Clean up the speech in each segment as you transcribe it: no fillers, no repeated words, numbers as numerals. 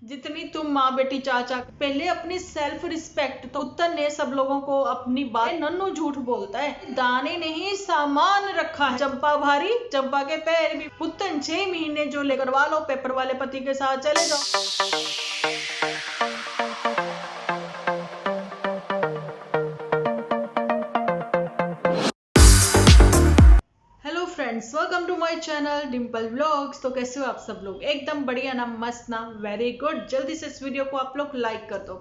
जितनी तुम माँ बेटी चाचा, पहले अपनी सेल्फ रिस्पेक्ट। तो उत्तर ने सब लोगों को अपनी बात, नन्नू झूठ बोलता है, दाने नहीं सामान रखा है। चंपा भारी चंपा के पैर भी। पुत्तन 6 महीने जो ले करवा लो, पेपर वाले पति के साथ चले जाओ। Hello friends, welcome to my channel Dimple vlogs. तो कैसे हो आप सब लोग? एकदम बढ़िया ना, मस्त ना, वेरी गुड। जल्दी से इस वीडियो को आप लोग लाइक कर दो।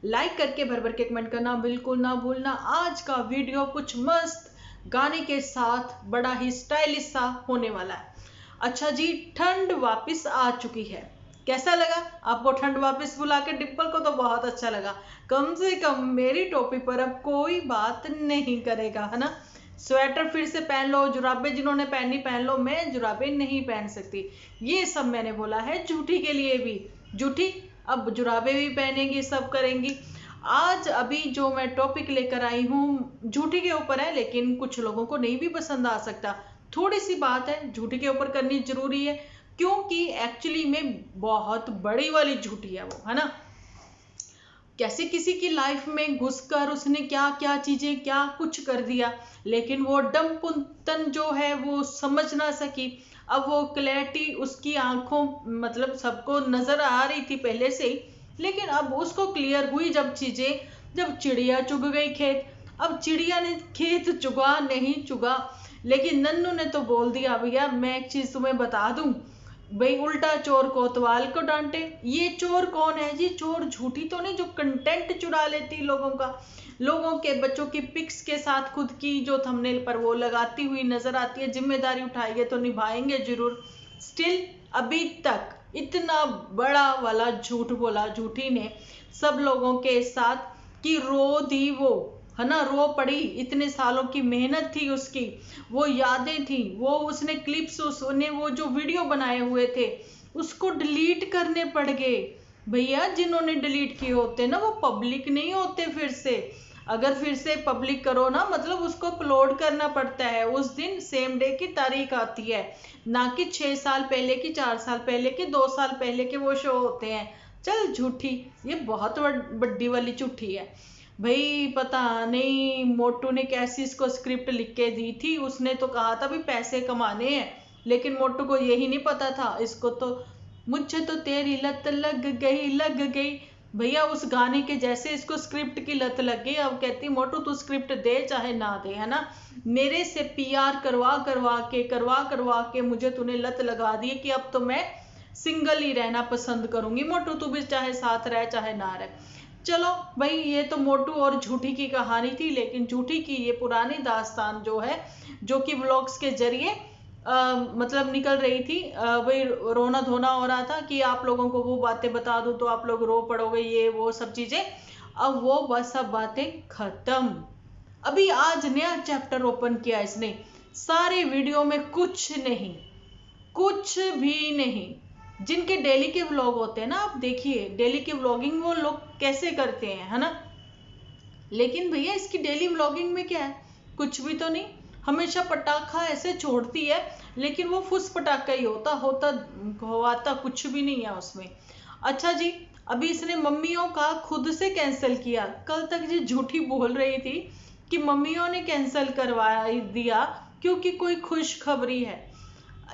लाइक करके भर भर के कमेंट करना बिल्कुल ना भूलना। आज का वीडियो कुछ मस्त गाने के साथ बड़ा ही स्टाइलिश सा होने वाला है। अच्छा जी, ठंड वापस आ चुकी है। कैसा लगा आपको ठंड वापस बुला के? डिम्पल को तो बहुत अच्छा लगा। कम से कम मेरी टोपी पर अब कोई बात नहीं करेगा, है ना। स्वेटर फिर से पहन लो, जुराबे जिन्होंने पहनी पहन लो, मैं जुराबे नहीं पहन सकती। ये सब मैंने बोला है झूठी के लिए भी। झूठी अब जुराबे भी पहनेंगी, सब करेंगी। आज अभी जो मैं टॉपिक लेकर आई हूँ झूठी के ऊपर है, लेकिन कुछ लोगों को नहीं भी पसंद आ सकता। थोड़ी सी बात है झूठी के ऊपर करनी जरूरी है, क्योंकि एक्चुअली में बहुत बड़ी वाली झूठी है वो, है ना। कैसे किसी की लाइफ में घुसकर उसने क्या क्या चीजें क्या कुछ कर दिया, लेकिन वो डमपुंतन जो है वो समझ ना सकी। अब वो क्लैरिटी उसकी आंखों मतलब सबको नजर आ रही थी पहले से ही, लेकिन अब उसको क्लियर हुई जब चीजें, जब चिड़िया चुग गई खेत। अब चिड़िया ने खेत चुगा नहीं चुगा, लेकिन नन्नू ने तो बोल दिया, भैया मैं एक चीज तुम्हें बता दूं भाई, उल्टा चोर कोतवाल को डांटे। ये चोर कौन है जी? चोर झूठी तो नहीं जो कंटेंट चुरा लेती लोगों का, लोगों के बच्चों की पिक्स के साथ खुद की जो थंबनेल पर वो लगाती हुई नजर आती है। जिम्मेदारी उठाएंगे तो निभाएंगे जरूर। स्टिल अभी तक इतना बड़ा वाला झूठ बोला झूठी ने सब लोगों के साथ कि रो दी वो, है ना, रो पड़ी। इतने सालों की मेहनत थी उसकी, वो यादें थी, वो उसने क्लिप्स, उसने वो जो वीडियो बनाए हुए थे उसको डिलीट करने पड़ गए। भैया जिन्होंने डिलीट किए होते ना वो पब्लिक नहीं होते फिर से। अगर फिर से पब्लिक करो ना, मतलब उसको अपलोड करना पड़ता है। उस दिन सेम डे की तारीख आती है, ना कि 6 साल पहले की, 4 साल पहले की, 2 साल पहले के वो शो होते हैं। चल झूठी, ये बहुत बड़ी वाली झूठी है भाई। पता नहीं मोटू ने कैसी इसको स्क्रिप्ट लिख के दी थी। उसने तो कहा था भी पैसे कमाने हैं, लेकिन मोटू को यही नहीं पता था। इसको तो मुझे तो तेरी लत लग गई भैया। उस गाने के जैसे इसको स्क्रिप्ट की लत लग गई। अब कहती मोटू तू स्क्रिप्ट दे चाहे ना दे, है ना। मेरे से पीआर करवा के मुझे तूने लत लगा दी कि अब तो मैं सिंगल ही रहना पसंद करूंगी। मोटू तू भी चाहे साथ रह चाहे ना रह। चलो भाई, ये तो मोटू और झूठी की कहानी थी, लेकिन झूठी की ये पुरानी दास्तान जो है, जो कि व्लॉग्स के जरिए मतलब निकल रही थी। वही रोना धोना हो रहा था कि आप लोगों को वो बातें बता दूं तो आप लोग रो पड़ोगे, ये वो सब चीजें। अब वो बस सब बातें खत्म। अभी आज नया चैप्टर ओपन किया इसने। सारे वीडियो में कुछ नहीं, कुछ भी नहीं। जिनके डेली के व्लॉग होते हैं ना, आप देखिए डेली की व्लॉगिंग वो लोग कैसे करते हैं, है ना। लेकिन भैया इसकी डेली व्लॉगिंग में क्या है? कुछ भी तो नहीं। हमेशा पटाखा ऐसे छोड़ती है, लेकिन वो फुस पटाखा ही होता होता होता कुछ भी नहीं है उसमें। अच्छा जी, अभी इसने मम्मियों का खुद से कैंसिल किया। कल तक जी झूठी बोल रही थी कि मम्मियों ने कैंसिल करवा दिया क्योंकि कोई खुशखबरी है।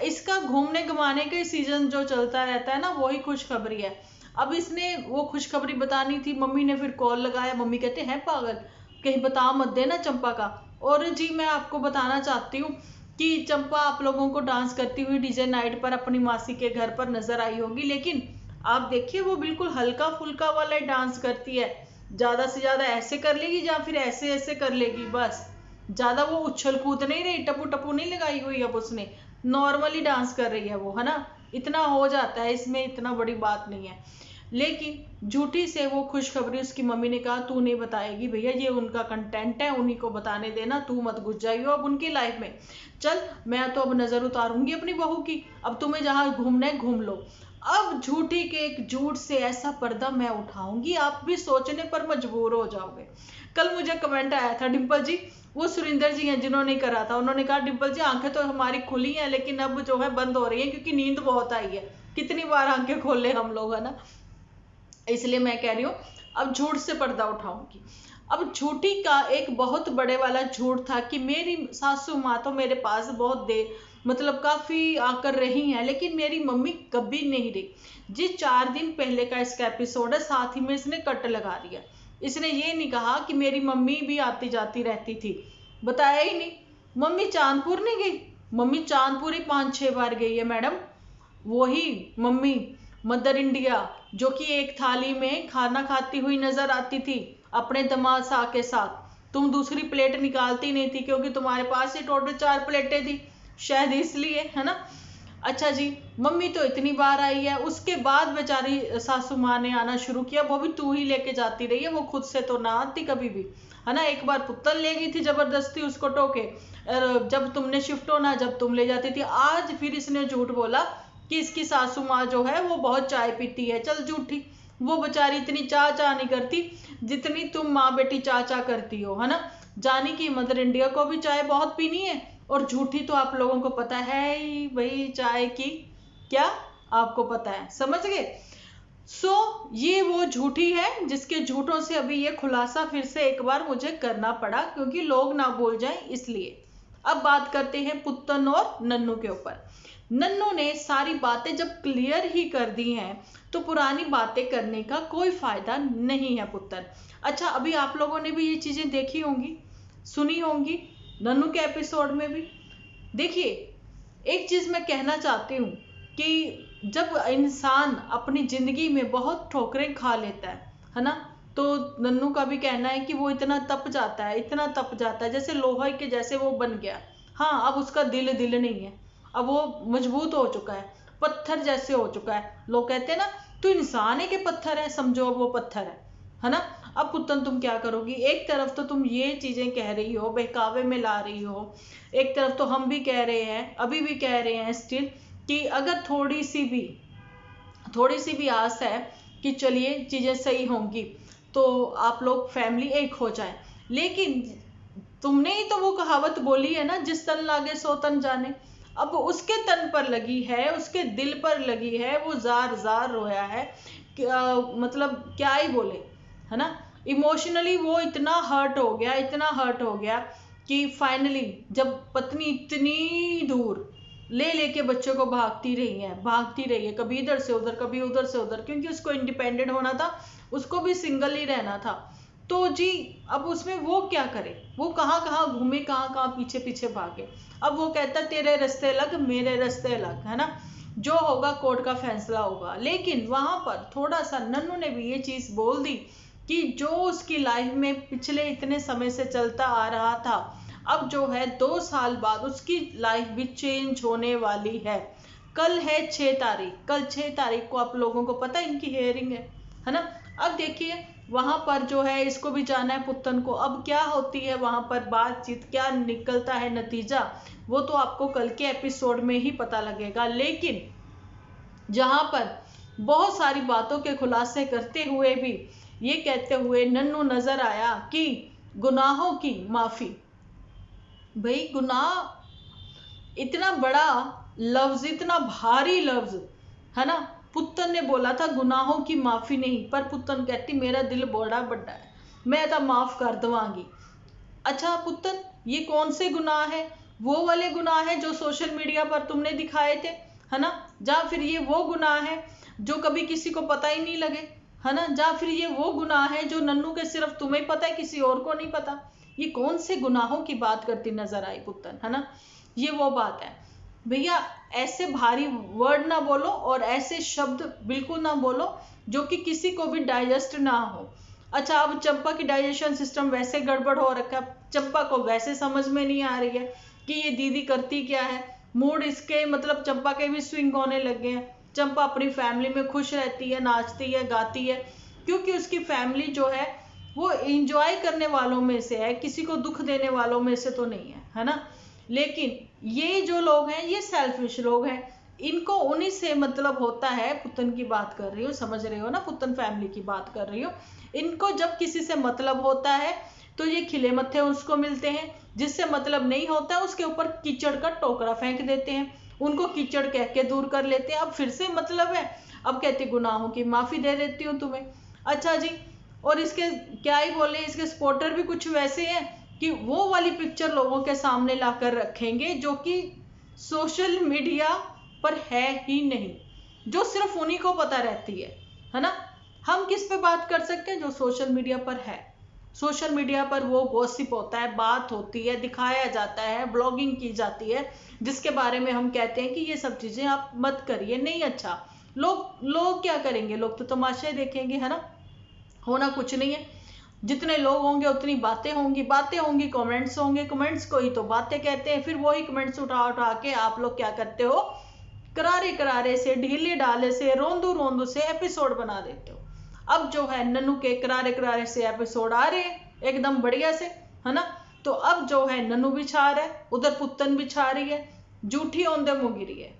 इसका घूमने घुमाने का सीजन जो चलता रहता है ना, वही खुशखबरी है। अब इसने वो खुशखबरी बतानी थी, मम्मी ने फिर कॉल लगाया। मम्मी कहते हैं पागल, कहीं बता मत देना चंपा का। और जी मैं आपको बताना चाहती हूँ कि चंपा आप लोगों को डांस करती हुई डीजे नाइट पर अपनी मासी के घर पर नजर आई होगी, लेकिन आप देखिए वो बिल्कुल हल्का फुल्का वाला डांस करती है। ज्यादा से ज्यादा ऐसे कर लेगी या फिर ऐसे ऐसे कर लेगी बस। ज्यादा वो उछल कूद नहीं रही, टपू टपू नहीं लगाई हुई। अब उसने नॉर्मली डांस कर रही है वो, है ना। इतना हो जाता है, इसमें इतना बड़ी बात नहीं है। लेकिन झूठी से वो खुशखबरी उसकी मम्मी ने कहा तू नहीं बताएगी भैया, ये उनका कंटेंट है, उन्हीं को बताने देना, तू मत घुस जाइयो अब उनकी लाइफ में। चल मैं तो अब नजर उतारूंगी अपनी बहू की, अब तुम्हें जहां घूमना है घूम लो। अब झूठी के एक झूठ से ऐसा पर्दा मैं उठाऊंगी, आप भी सोचने पर मजबूर हो जाओगे। कल मुझे कमेंट आया था, डिम्पल जी, वो सुरिंदर जी हैं जिन्होंने करा था, उन्होंने कहा डिम्पल जी आंखें तो हमारी खुली हैं, लेकिन अब जो है बंद हो रही है क्योंकि नींद बहुत आई है। कितनी बार आंखें खोले हम लोग, है ना। इसलिए मैं कह रही हूँ अब झूठ से पर्दा उठाऊंगी। अब झूठी का एक बहुत बड़े वाला झूठ था कि मेरी सासू माँ तो मेरे पास बहुत देर मतलब काफी आकर रही हैं, लेकिन मेरी मम्मी कभी नहीं रही। जी 4 दिन पहले का इसका एपिसोड है, साथ ही में इसने कट लगा दिया। इसने ये नहीं कहा कि मेरी मम्मी भी आती जाती रहती थी, बताया ही नहीं। मम्मी चांदपुर नहीं गई? मम्मी चांदपुर ही 5-6 बार गई है मैडम। वही मम्मी मदर इंडिया जो कि एक थाली में खाना खाती हुई नजर आती थी अपने दामाद सा के साथ। तुम दूसरी प्लेट निकालती नहीं थी क्योंकि तुम्हारे पास ही टोटल 4 प्लेटें थी, शायद इसलिए, है ना। अच्छा जी, मम्मी तो इतनी बार आई है, उसके बाद बेचारी सासू माँ ने आना शुरू किया, वो भी तू ही लेके जाती रही है, वो खुद से तो ना आती कभी भी, है ना। एक बार पुत्तल ले गई थी जबरदस्ती उसको टोके, जब तुमने शिफ्ट होना जब तुम ले जाती थी। आज फिर इसने झूठ बोला कि इसकी सासू माँ जो है वो बहुत चाय पीती है। चल झूठी, वो बेचारी इतनी चाह चाह नहीं करती जितनी तुम माँ बेटी चाह चाह करती हो, है ना। जानी कि मदर इंडिया को भी चाय बहुत पीनी है, और झूठी तो आप लोगों को पता है ही भाई चाय की क्या, आपको पता है, समझ गए। ये वो झूठी है जिसके झूठों से अभी ये खुलासा फिर से एक बार मुझे करना पड़ा, क्योंकि लोग ना भूल जाएं इसलिए। अब बात करते हैं पुत्तन और नन्नू के ऊपर। नन्नू ने सारी बातें जब क्लियर ही कर दी हैं तो पुरानी बातें करने का कोई फायदा नहीं है पुत्तन। अच्छा, अभी आप लोगों ने भी ये चीजें देखी होंगी, सुनी होंगी, नन्नू के एपिसोड में भी। देखिए, एक चीज मैं कहना चाहती हूँ कि जब इंसान अपनी जिंदगी में बहुत ठोकरें खा लेता है ना, तो नन्नू का भी कहना है कि वो इतना तप जाता है, इतना तप जाता है, जैसे लोहे के जैसे वो बन गया। हाँ, अब उसका दिल नहीं है, अब वो मजबूत हो चुका है, पत्थर जैसे हो चुका है। लोग कहते हैं ना, तू इंसान है कि पत्थर है, समझो अब वो पत्थर है ना। अब पुत्तन तुम क्या करोगी? एक तरफ तो तुम ये चीजें कह रही हो, बहकावे में ला रही हो, एक तरफ तो हम भी कह रहे हैं, अभी भी कह रहे हैं स्टिल, कि अगर थोड़ी सी भी आस है कि चलिए चीजें सही होंगी तो आप लोग फैमिली एक हो जाए। लेकिन तुमने ही तो वो कहावत बोली है ना, जिस तन लागे सो तन जाने। अब उसके तन पर लगी है, उसके दिल पर लगी है, वो जार जार रोया है, मतलब क्या ही बोले, है ना। इमोशनली वो इतना हर्ट हो गया, इतना हर्ट हो गया कि फाइनली जब पत्नी इतनी दूर ले लेके बच्चों को भागती रही है, कभी इधर से उधर, कभी उधर से उधर, क्योंकि उसको इंडिपेंडेंट होना था, उसको भी सिंगल ही रहना था। तो जी अब उसमें वो क्या करे, वो कहाँ कहाँ घूमे, कहाँ कहाँ पीछे पीछे भागे। अब वो कहता तेरे रास्ते अलग मेरे रास्ते अलग, है ना, जो होगा कोर्ट का फैसला होगा। लेकिन वहां पर थोड़ा सा नन्नू ने भी ये चीज बोल दी कि जो उसकी लाइफ में पिछले इतने समय से चलता आ रहा था, अब जो है 2 साल बाद उसकी लाइफ भी चेंज होने वाली है। कल है 6 तारीख, कल 6 तारीख को आप लोगों को पता है इनकी हेयरिंग है ना। अब देखिए वहां पर जो है इसको भी जाना है पुत्तन को, अब क्या होती है वहां पर बातचीत, क्या निकलता है नतीजा, वो तो आपको कल के एपिसोड में ही पता लगेगा। लेकिन जहां पर बहुत सारी बातों के खुलासे करते हुए भी ये कहते हुए नन्नू नजर आया कि गुनाहों की माफी। भाई गुनाह इतना बड़ा लफ्ज, इतना भारी लफ्ज, है ना। पुत्तन ने बोला था गुनाहों की माफी नहीं, पर पुत्तन कहती मेरा दिल बड़ा बड़ा है, मैं तो माफ कर दवांगी। अच्छा पुत्तन, ये कौन से गुनाह है? वो वाले गुनाह है जो सोशल मीडिया पर तुमने दिखाए थे, है ना, या फिर ये वो गुनाह है जो कभी किसी को पता ही नहीं लगे, है ना, या फिर ये वो गुनाह है जो नन्नू के सिर्फ तुम्हें पता है, किसी और को नहीं पता। ये कौन से गुनाहों की बात करती नजर आई पुत्तन, है ना। ये वो बात है भैया, ऐसे भारी वर्ड ना बोलो और ऐसे शब्द बिल्कुल ना बोलो जो कि किसी को भी डाइजेस्ट ना हो। अच्छा, अब चंपा की डाइजेशन सिस्टम वैसे गड़बड़ हो रखा है, चंपा को वैसे समझ में नहीं आ रही है कि ये दीदी करती क्या है। मूड इसके मतलब चंपा के भी स्विंग होने लगे हैं। चंपा अपनी फैमिली में खुश रहती है, नाचती है, गाती है, क्योंकि उसकी फैमिली जो है वो इंजॉय करने वालों में से है, किसी को दुख देने वालों में से तो नहीं है ना। लेकिन ये जो लोग हैं ये सेल्फिश लोग हैं, इनको उन्हीं से मतलब होता है। पुत्तन की बात कर रही हो, समझ रहे हो ना, पुत्तन फैमिली की बात कर रही हो। इनको जब किसी से मतलब होता है तो ये खिले मत्थे उसको मिलते हैं, जिससे मतलब नहीं होता है उसके ऊपर कीचड़ का टोकरा फेंक देते हैं, उनको कीचड़ कह के दूर कर लेते हैं। अब फिर से मतलब है, अब कहती गुनाहों की माफी दे देती हूँ तुम्हें। अच्छा जी, और इसके क्या ही बोले, इसके सपोर्टर भी कुछ वैसे हैं कि वो वाली पिक्चर लोगों के सामने लाकर रखेंगे जो कि सोशल मीडिया पर है ही नहीं, जो सिर्फ उन्हीं को पता रहती है ना। हम किस पे बात कर सकते हैं? जो सोशल मीडिया पर है। सोशल मीडिया पर वो गॉसिप होता है, बात होती है, दिखाया जाता है, ब्लॉगिंग की जाती है, जिसके बारे में हम कहते हैं कि ये सब चीजें आप मत करिए, नहीं अच्छा। लोग क्या करेंगे? लोग तो तमाशे देखेंगे, है ना। होना कुछ नहीं है, जितने लोग होंगे उतनी बातें होंगी, कमेंट्स होंगे, कमेंट्स को ही तो बातें कहते हैं। फिर वही कमेंट्स उठा उठा के आप लोग क्या करते हो? करारे करारे से, ढीले ढाले से, रोंदू रोंदू से एपिसोड बना देते हो। अब जो है नन्नू के करारे करारे से एपिसोड आ रहे हैं एकदम बढ़िया से, है ना। तो अब जो है नन्नू भी छा रहा है, उधर पुत्तन भी छा रही है, झूठी औंधे मुंह गिरी है।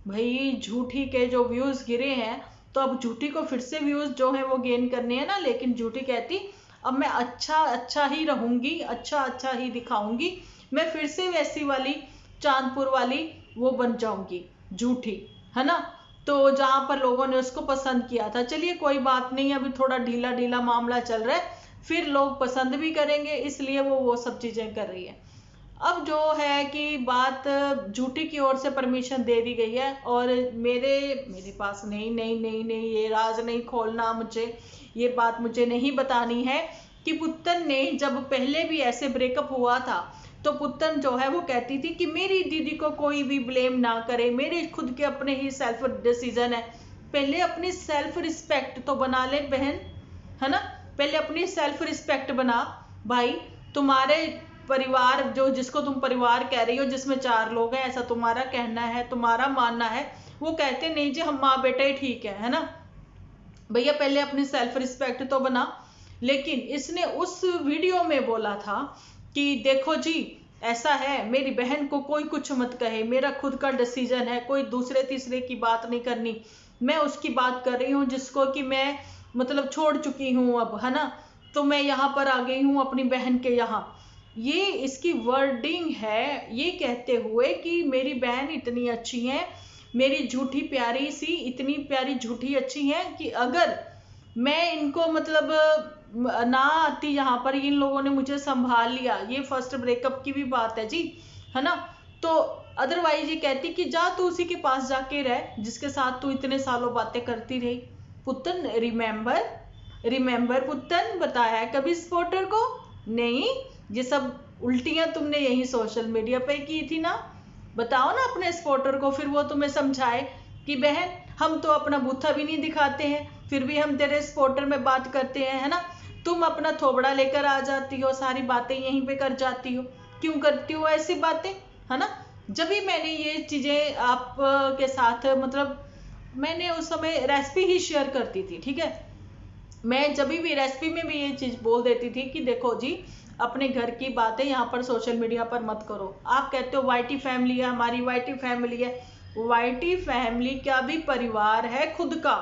भाई झूठी के जो व्यूज गिरे हैं, तो अब झूठी को फिर से व्यूज जो है वो गेन करने हैं ना। लेकिन झूठी कहती अब मैं अच्छा अच्छा ही रहूंगी, अच्छा अच्छा ही दिखाऊंगी, मैं फिर से वैसी वाली चांदपुर वाली वो बन जाऊंगी झूठी, है ना। तो जहां पर लोगों ने उसको पसंद किया था, चलिए कोई बात नहीं, अभी थोड़ा ढीला ढीला मामला चल रहा है, फिर लोग पसंद भी करेंगे, इसलिए वो सब चीजें कर रही है। अब जो है कि बात झूठी की ओर से परमिशन दे दी गई है, और मेरे पास नहीं नहीं नहीं नहीं, ये राज नहीं खोलना मुझे, ये बात मुझे नहीं बतानी है कि पुत्तन ने जब पहले भी ऐसे ब्रेकअप हुआ था, तो पुत्तन जो है वो कहती थी कि मेरी दीदी को कोई भी ब्लेम ना करे, मेरे खुद के अपने ही सेल्फ डिसीजन है। पहले अपनी सेल्फ रिस्पेक्ट तो बना ले बहन, है ना। पहले अपनी सेल्फ रिस्पेक्ट बना भाई। तुम्हारे परिवार जो, जिसको तुम परिवार कह रही हो, जिसमें 4 लोग हैं, ऐसा तुम्हारा कहना है, तुम्हारा मानना है, वो कहते नहीं जी हम माँ बेटा ही ठीक है ना। भैया पहले अपनी सेल्फ रिस्पेक्ट तो बना। लेकिन इसने उस वीडियो में बोला था कि देखो जी ऐसा है, मेरी बहन को कोई कुछ मत कहे, मेरा खुद का डिसीजन है, कोई दूसरे तीसरे की बात नहीं करनी, मैं उसकी बात कर रही हूँ जिसको कि मैं मतलब छोड़ चुकी हूँ अब, है ना। तो मैं यहाँ पर आ गई हूँ अपनी बहन के यहाँ। ये इसकी वर्डिंग है, ये कहते हुए कि मेरी बहन इतनी अच्छी है, मेरी झूठी प्यारी सी, इतनी प्यारी झूठी अच्छी है कि अगर मैं इनको मतलब ना आती यहाँ पर, इन लोगों ने मुझे संभाल लिया। ये फर्स्ट ब्रेकअप की भी बात है जी, है ना। तो अदरवाइज ये कहती कि जा तू उसी के पास जाके रह जिसके साथ तू इतने सालों बातें करती रही। पुत्तन रिमेंबर पुत्तन, बताया है कभी सपोर्टर को? नहीं, ये सब उल्टियां तुमने यही सोशल मीडिया पे की थी ना। बताओ ना अपने सपोर्टर को, फिर वो तुम्हें समझाए कि बहन हम तो अपना बूथा भी नहीं दिखाते हैं, फिर भी हम तेरे सपोर्टर में बात करते हैं, है ना। तुम अपना थोबड़ा लेकर आ जाती हो, सारी बातें यहीं पे कर जाती हो, क्यों करती हो ऐसी बातें, है ना। जब भी मैंने ये चीजें आप के साथ मतलब मैंने उस समय रेसिपी ही शेयर करती थी, ठीक है। मैं जब भी रेसिपी में भी ये चीज बोल देती थी कि देखो जी अपने घर की बातें यहाँ पर सोशल मीडिया पर मत करो। आप कहते हो वाईटी फैमिली है, हमारी वाईटी फैमिली है। वाईटी फैमिली क्या भी परिवार है खुद का,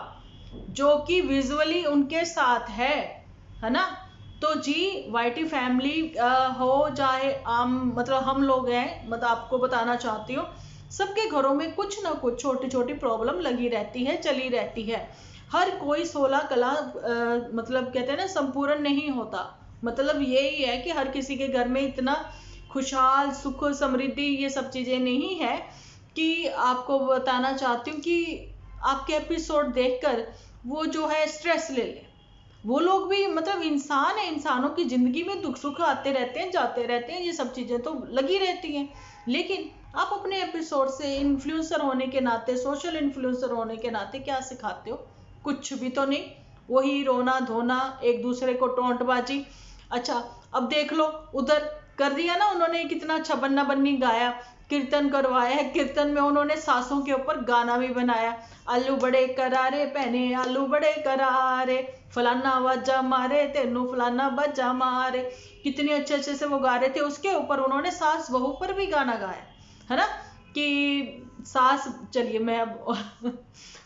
जो कि विजुअली उनके साथ है ना। तो जी वाईटी फैमिली हो चाहे आम मतलब हम लोग हैं, मतलब आपको बताना चाहती हूँ सबके घरों में कुछ ना कुछ छोटी छोटी प्रॉब्लम लगी रहती है, चली रहती है। हर कोई 16 कला मतलब कहते हैं ना संपूर्ण नहीं होता। मतलब यही है कि हर किसी के घर में इतना खुशहाल सुख समृद्धि ये सब चीजें नहीं है कि आपको बताना चाहती हूँ कि आपके एपिसोड देखकर वो जो है स्ट्रेस ले ले। वो लोग भी मतलब इंसान है, इंसानों की जिंदगी में दुख सुख आते रहते हैं जाते रहते हैं, ये सब चीजें तो लगी रहती हैं। लेकिन आप अपने एपिसोड से इन्फ्लुएंसर होने के नाते, सोशल इन्फ्लुएंसर होने के नाते क्या सिखाते हो? कुछ भी तो नहीं, वही रोना धोना, एक दूसरे को टोंटबाजी। अच्छा अब देख लो उधर कर दिया ना उन्होंने, कितना अच्छा बन्ना बन्नी गाया, कीर्तन करवाया है। कीर्तन में उन्होंने सासों के ऊपर गाना भी बनाया, आलू बड़े करारे पहने आलू बड़े करारे, फलाना बाजा मारे तेनू फलाना बाजा मारे। कितने अच्छे अच्छे से वो गा रहे थे। उसके ऊपर उन्होंने सास बहू पर भी गाना गाया, है ना, कि सास, चलिए मैं अब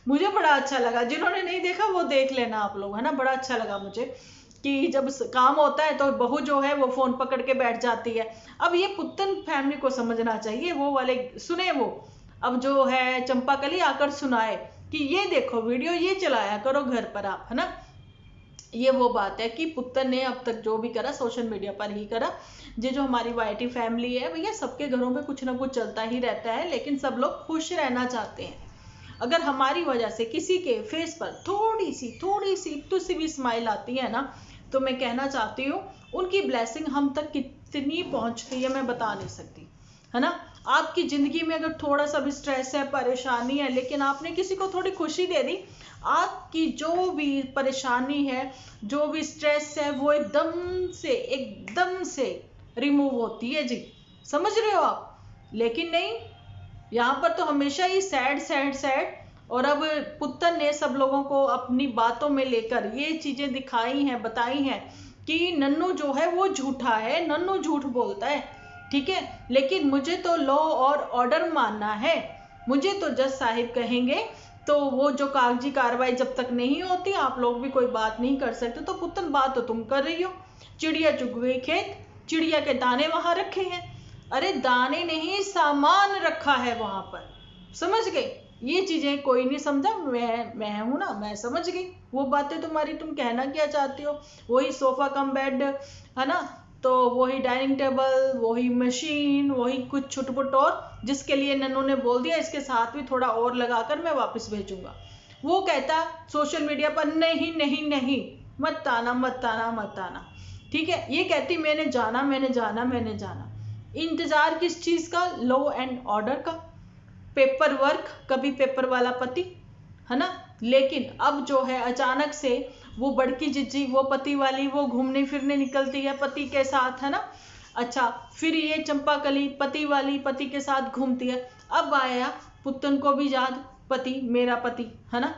मुझे बड़ा अच्छा लगा, जिन्होंने नहीं देखा वो देख लेना आप लोग, है ना। बड़ा अच्छा लगा मुझे कि जब काम होता है तो बहू जो है वो फोन पकड़ के बैठ जाती है। अब ये पुत्तन फैमिली को समझना चाहिए, वो वाले सुने वो अब जो है चंपाकली आकर सुनाए कि ये देखो वीडियो, ये चलाया करो घर पर आप, है ना। ये वो बात है कि पुत्र ने अब तक जो भी करा सोशल मीडिया पर ही करा। ये जो हमारी वाईटी फैमिली है भैया, सबके घरों में कुछ ना कुछ चलता ही रहता है, लेकिन सब लोग खुश रहना चाहते हैं। अगर हमारी वजह से किसी के फेस पर थोड़ी सी इतनी सी भी स्माइल आती है ना, तो मैं कहना चाहती हूँ उनकी ब्लेसिंग हम तक कितनी पहुंचती है मैं बता नहीं सकती, है ना। आपकी जिंदगी में अगर थोड़ा सा भी स्ट्रेस है, परेशानी है, लेकिन आपने किसी को थोड़ी खुशी दे दी, आपकी जो भी परेशानी है, जो भी स्ट्रेस है, वो एकदम से रिमूव होती है जी, समझ रहे हो आप। लेकिन नहीं, यहाँ पर तो हमेशा ही सैड। और अब पुत्र ने सब लोगों को अपनी बातों में लेकर ये चीजें दिखाई हैं, बताई हैं कि नन्नू जो है वो झूठा है, नन्नू झूठ बोलता है, ठीक है। लेकिन मुझे तो लॉ और ऑर्डर मानना है, मुझे तो जज साहिब कहेंगे, तो वो जो कागजी कार्रवाई जब तक नहीं होती आप लोग भी कोई बात नहीं कर सकते। तो पुत्र बात तो तुम कर रही हो, चिड़िया चुग गई खेत, चिड़िया के दाने वहां रखे हैं। अरे दाने नहीं, सामान रखा है वहां पर, समझ गए। ये चीजें कोई नहीं समझा, मैं हूं ना, मैं समझ गई वो बातें तुम्हारी। तुम कहना क्या चाहती हो, वही सोफा कम बेड, है ना, तो वही डाइनिंग टेबल, वही मशीन, वही कुछ छुटपुट, और जिसके लिए नन्नू ने बोल दिया इसके साथ भी थोड़ा और लगाकर मैं वापस भेजूंगा। वो कहता सोशल मीडिया पर नहीं, मत आना, ठीक है। ये कहती मैंने जाना। इंतजार किस चीज का, लॉ एंड ऑर्डर का, पेपर वर्क, कभी पेपर वाला पति, है ना। लेकिन अब जो है अचानक से वो बड़की जिज्जी, वो पति वाली, वो घूमने फिरने निकलती है पति के साथ, है ना। अच्छा, फिर ये चंपाकली पति वाली पति के साथ घूमती है। अब आया पुतन को भी याद, पति मेरा पति, है ना।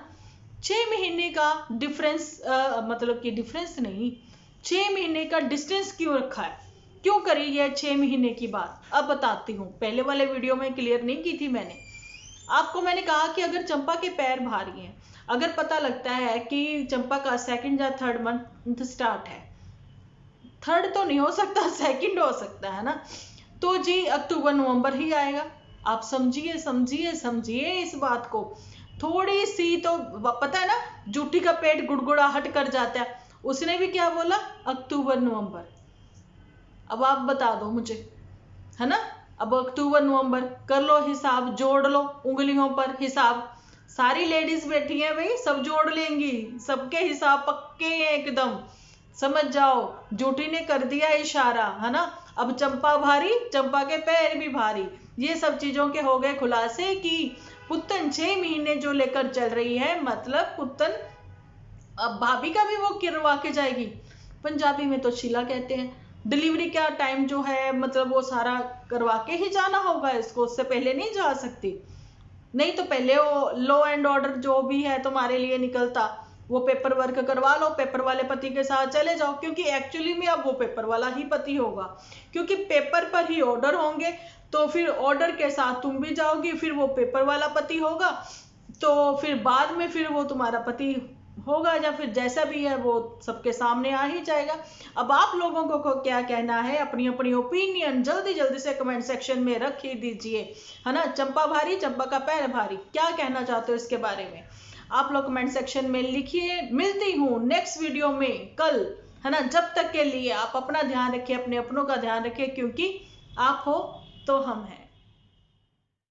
6 महीने का डिफरेंस, मतलब कि डिफरेंस नहीं, 6 महीने का डिस्टेंस क्यों रखा है, क्यों करी है 6 महीने की बात, अब बताती हूँ। पहले वाले वीडियो में क्लियर नहीं की थी मैंने आपको। मैंने कहा कि अगर चंपा के पैर भारी हैं, अगर पता लगता है कि चंपा का 2nd या 3rd मंथ स्टार्ट है, 3rd तो नहीं हो सकता, 2nd हो सकता है ना, तो जी अक्टूबर नवंबर ही आएगा। आप समझिए इस बात को। थोड़ी सी तो पता है ना, जूठी का पेट गुड़गुड़ाहट कर जाता है, उसने भी क्या बोला, अक्टूबर नवंबर। अब आप बता दो मुझे, है ना। अब अक्टूबर नवंबर कर लो हिसाब, जोड़ लो उंगलियों पर हिसाब। सारी लेडीज बैठी हैं भाई, सब जोड़ लेंगी, सबके हिसाब पक्के हैं एकदम, समझ जाओ। जूठी ने कर दिया इशारा, है ना। अब चंपा भारी, चंपा के पैर भी भारी, ये सब चीजों के हो गए खुलासे कि पुतन 6 महीने जो लेकर चल रही है, मतलब पुतन अब भाभी का भी वो किरवा के जाएगी। पंजाबी में तो शीला कहते हैं। डिलीवरी का टाइम जो है, मतलब वो सारा करवा के ही जाना होगा इसको, उससे पहले नहीं जा सकती। नहीं तो पहले वो लॉ एंड ऑर्डर जो भी है तुम्हारे लिए निकलता, वो पेपर वर्क करवा लो, पेपर वाले पति के साथ चले जाओ, क्योंकि एक्चुअली में अब वो पेपर वाला ही पति होगा, क्योंकि पेपर पर ही ऑर्डर होंगे, तो फिर ऑर्डर के साथ तुम भी जाओगी, फिर वो पेपर वाला पति होगा, तो फिर बाद में फिर वो तुम्हारा पति होगा, या फिर जैसा भी है वो सबके सामने आ ही जाएगा। अब आप लोगों को क्या कहना है, अपनी अपनी ओपिनियन जल्दी से कमेंट सेक्शन में रख ही दीजिए, है ना। चंपा भारी, चंपा का पैर भारी, क्या कहना चाहते हो इसके बारे में आप लोग कमेंट सेक्शन में लिखिए। मिलती हूँ नेक्स्ट वीडियो में कल, है ना। जब तक के लिए आप अपना ध्यान रखिए, अपने अपनों का ध्यान रखिए, क्योंकि आप हो तो हम हैं।